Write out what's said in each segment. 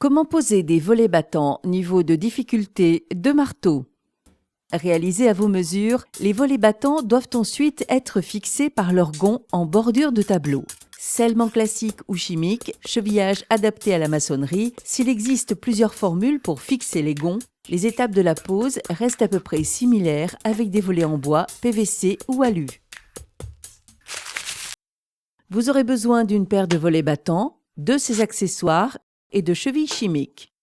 Comment poser des volets battants niveau de difficulté de marteau? Réalisés à vos mesures, les volets battants doivent ensuite être fixés par leurs gonds en bordure de tableau. Scellement classique ou chimique, chevillage adapté à la maçonnerie, s'il existe plusieurs formules pour fixer les gonds, les étapes de la pose restent à peu près similaires avec des volets en bois, PVC ou alu. Vous aurez besoin d'une paire de volets battants, de ses accessoires et de chevilles chimiques.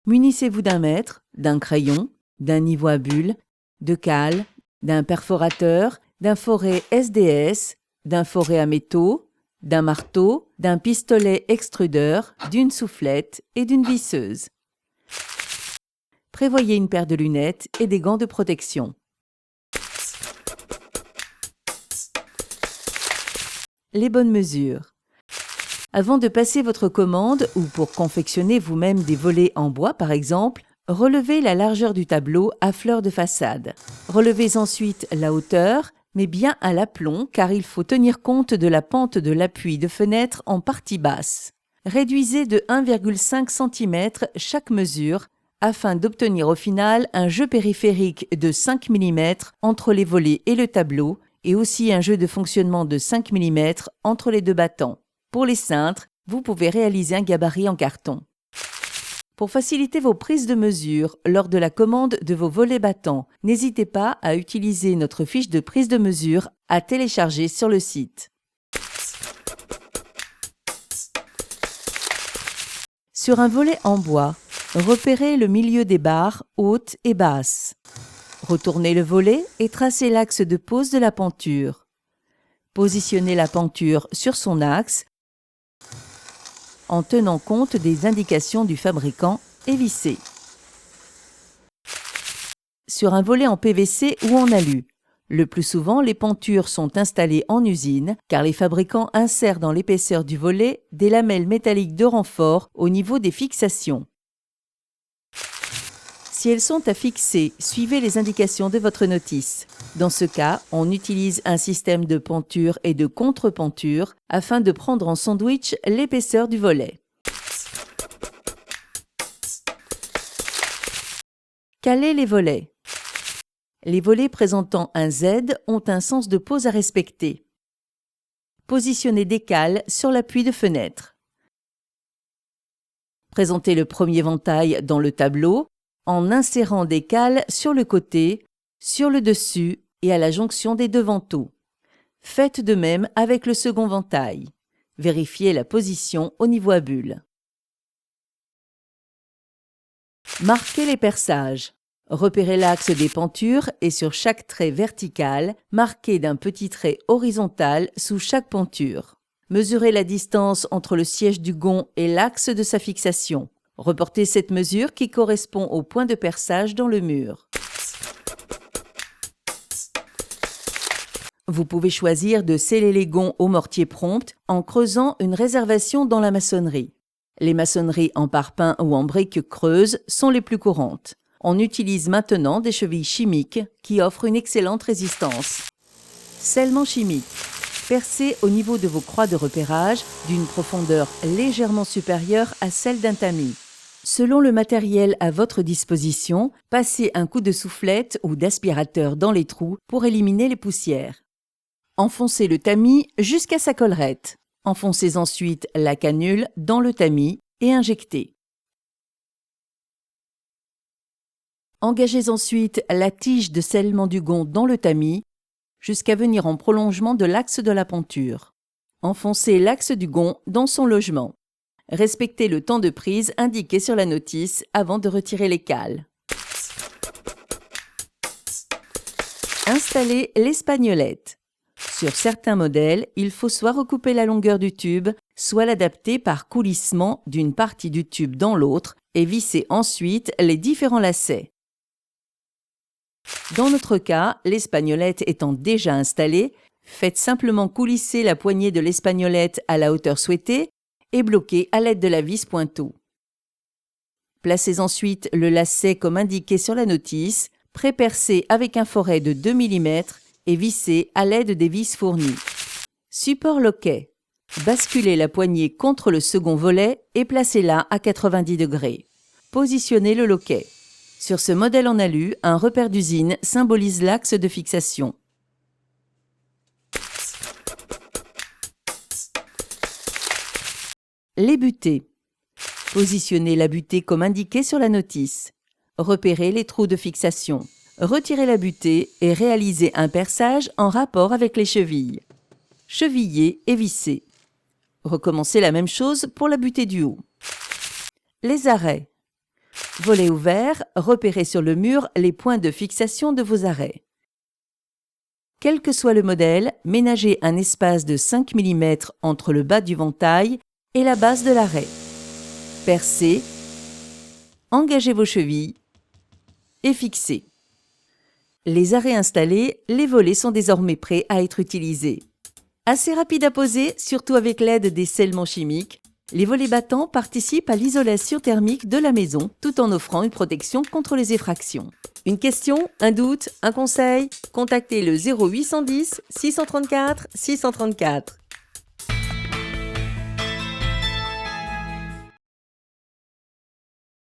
Munissez-vous d'un mètre, d'un crayon, d'un niveau à bulles, de cales, d'un perforateur, d'un foret SDS, d'un foret à métaux, d'un marteau, d'un pistolet extrudeur, d'une soufflette et d'une visseuse. Prévoyez une paire de lunettes et des gants de protection. Les bonnes mesures. Avant de passer votre commande ou pour confectionner vous-même des volets en bois par exemple, relevez la largeur du tableau à fleur de façade. Relevez ensuite la hauteur, mais bien à l'aplomb car il faut tenir compte de la pente de l'appui de fenêtre en partie basse. Réduisez de 1,5 cm chaque mesure afin d'obtenir au final un jeu périphérique de 5 mm entre les volets et le tableau et aussi un jeu de fonctionnement de 5 mm entre les deux battants. Pour les cintres, vous pouvez réaliser un gabarit en carton. Pour faciliter vos prises de mesure lors de la commande de vos volets battants, n'hésitez pas à utiliser notre fiche de prise de mesure à télécharger sur le site. Sur un volet en bois, repérez le milieu des barres hautes et basses. Retournez le volet et tracez l'axe de pose de la penture. Positionnez la penture sur son axe en tenant compte des indications du fabricant et vissez. Sur un volet en PVC ou en alu, le plus souvent les pentures sont installées en usine car les fabricants insèrent dans l'épaisseur du volet des lamelles métalliques de renfort au niveau des fixations. Si elles sont à fixer, suivez les indications de votre notice. Dans ce cas, on utilise un système de penture et de contre-penture afin de prendre en sandwich l'épaisseur du volet. Calez les volets. Les volets présentant un Z ont un sens de pose à respecter. Positionnez des cales sur l'appui de fenêtre. Présentez le premier ventail dans le tableau en insérant des cales sur le côté, sur le dessus et à la jonction des deux vantaux. Faites de même avec le second ventail. Vérifiez la position au niveau à bulles. Marquez les perçages. Repérez l'axe des pentures et sur chaque trait vertical, marquez d'un petit trait horizontal sous chaque penture. Mesurez la distance entre le siège du gond et l'axe de sa fixation. Reportez cette mesure qui correspond au point de perçage dans le mur. Vous pouvez choisir de sceller les gonds au mortier prompt en creusant une réservation dans la maçonnerie. Les maçonneries en parpaing ou en briques creuses sont les plus courantes. On utilise maintenant des chevilles chimiques qui offrent une excellente résistance. Scellement chimique. Percez au niveau de vos croix de repérage d'une profondeur légèrement supérieure à celle d'un tamis. Selon le matériel à votre disposition, passez un coup de soufflette ou d'aspirateur dans les trous pour éliminer les poussières. Enfoncez le tamis jusqu'à sa collerette. Enfoncez ensuite la canule dans le tamis et injectez. Engagez ensuite la tige de scellement du gond dans le tamis jusqu'à venir en prolongement de l'axe de la penture. Enfoncez l'axe du gond dans son logement. Respectez le temps de prise indiqué sur la notice avant de retirer les cales. Installez l'espagnolette. Sur certains modèles, il faut soit recouper la longueur du tube, soit l'adapter par coulissement d'une partie du tube dans l'autre et visser ensuite les différents lacets. Dans notre cas, l'espagnolette étant déjà installée, faites simplement coulisser la poignée de l'espagnolette à la hauteur souhaitée et bloquez à l'aide de la vis pointeau. Placez ensuite le lacet comme indiqué sur la notice, pré-percé avec un foret de 2 mm et vissez à l'aide des vis fournies. Support loquet. Basculez la poignée contre le second volet et placez-la à 90 degrés. Positionnez le loquet. Sur ce modèle en alu, un repère d'usine symbolise l'axe de fixation. Les butées. Positionnez la butée comme indiqué sur la notice. Repérez les trous de fixation. Retirez la butée et réalisez un perçage en rapport avec les chevilles. Chevillez et vissez. Recommencez la même chose pour la butée du haut. Les arrêts. Volet ouvert, repérez sur le mur les points de fixation de vos arrêts. Quel que soit le modèle, ménagez un espace de 5 mm entre le bas du ventail et la base de l'arrêt. Percez, engagez vos chevilles et fixez. Les arrêts installés, les volets sont désormais prêts à être utilisés. Assez rapide à poser, surtout avec l'aide des scellements chimiques, les volets battants participent à l'isolation thermique de la maison tout en offrant une protection contre les effractions. Une question, un doute, un conseil? Contactez le 0810 634 634.